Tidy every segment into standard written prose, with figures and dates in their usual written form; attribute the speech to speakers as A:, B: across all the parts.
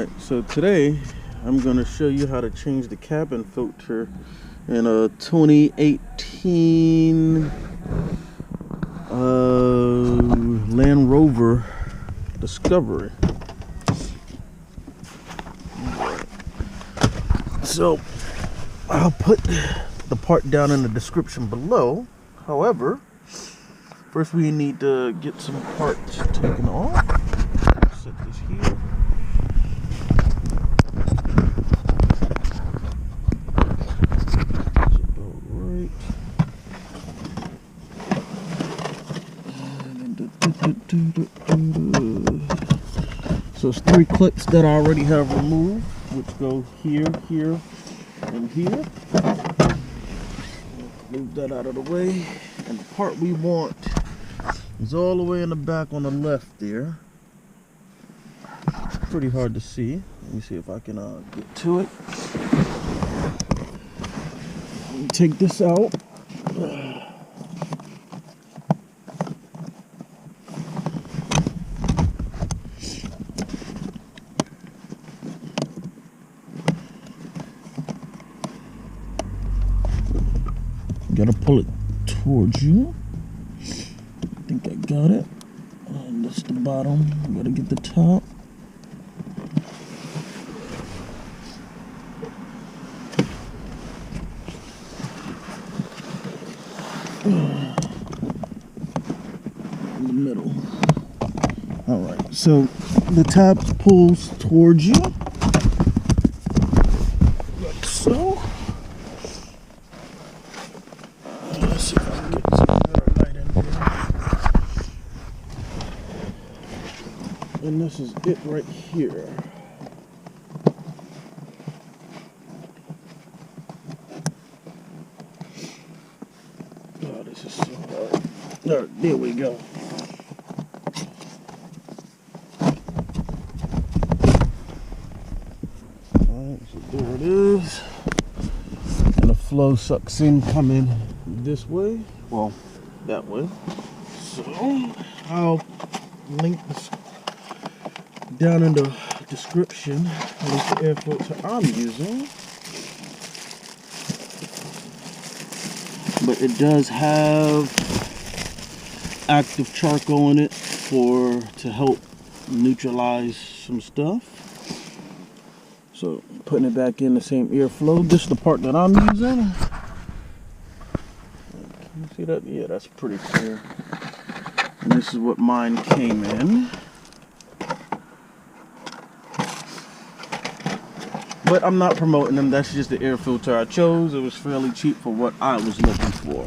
A: Alright, so today I'm going to show you how to change the cabin filter in a 2018 Land Rover Discovery. So I'll put the part down in the description below. However, first we need to get some parts taken off. Set this here. So it's 3 clips that I already have removed, which go here, here, and here. Move that out of the way. And the part we want is all the way in the back on the left there. Pretty hard to see. Let me see if I can get to it. Take this out. Gotta pull it towards you. I think I got it. And that's the bottom. Gotta get the top. In the middle. Alright, so the tab pulls towards you. Like so. Let's see if I can get some better light in here. And this is it right here. Oh, this is so hard. There we go. Alright, so there it is. And the flow sucks in coming this way. Well, that way. So I'll link this down in the description. At least the air filter I'm using. But it does have active charcoal in it to help neutralize some stuff. So putting it back in the same airflow. This is the part that I'm using. Can you see that? Yeah, that's pretty clear. And this is what mine came in. But I'm not promoting them. That's just the air filter I chose. It was fairly cheap for what I was looking for.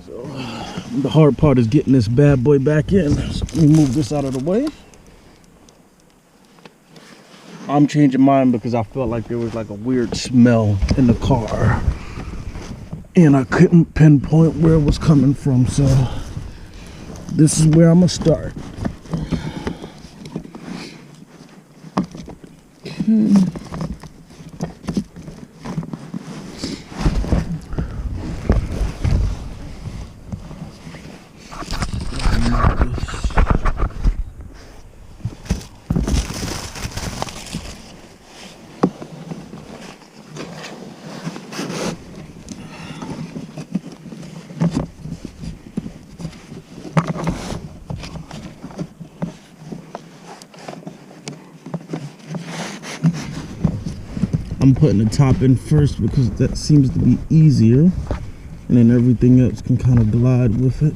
A: So the hard part is getting this bad boy back in. So let me move this out of the way. I'm changing mine because I felt like there was like a weird smell in the car. And I couldn't pinpoint where it was coming from. So this is where I'm going to start. I'm putting the top in first because that seems to be easier, and then everything else can kind of glide with it.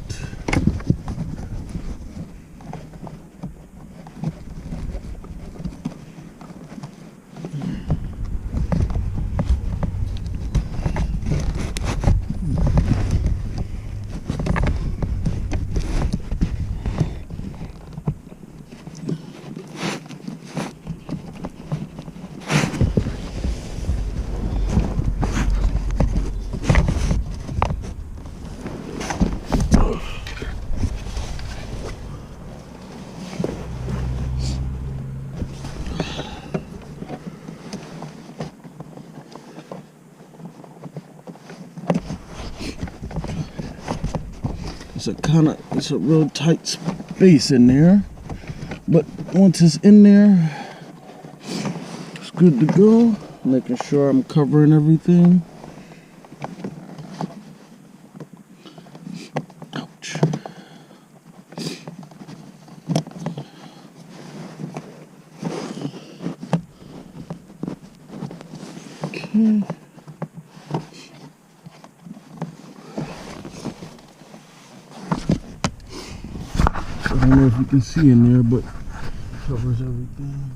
A: It's a real tight space in there, but once it's in there, good to go. Making sure I'm covering everything. Ouch. Okay. I don't know if you can see in there, but it covers everything.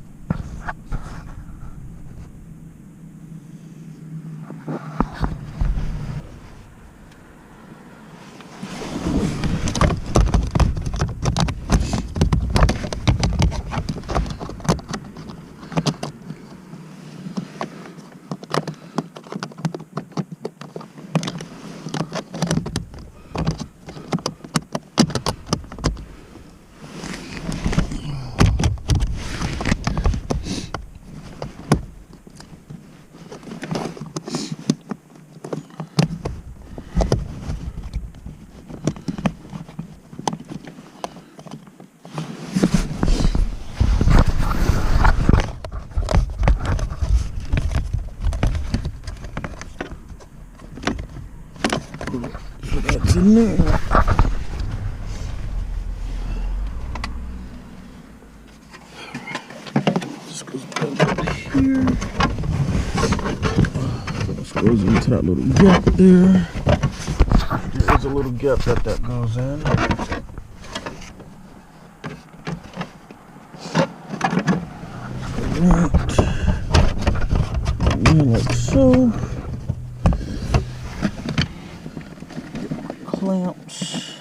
A: So that's in there. This goes back up here. This goes into that little gap there. There's a little gap that goes in. Right. And then like so. Clamps.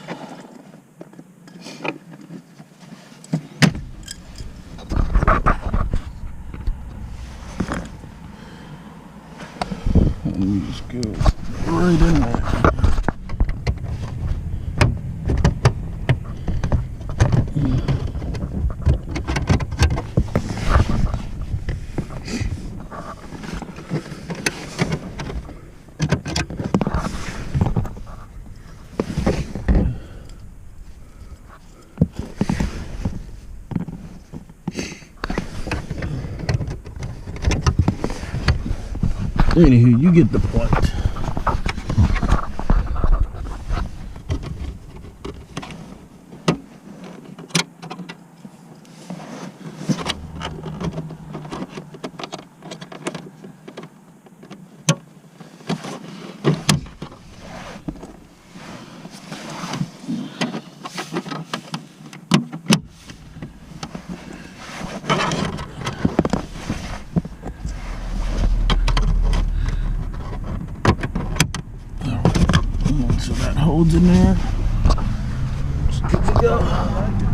A: Let me just go right in there. Anywho, you get the point. So that holds in there. It's good to go.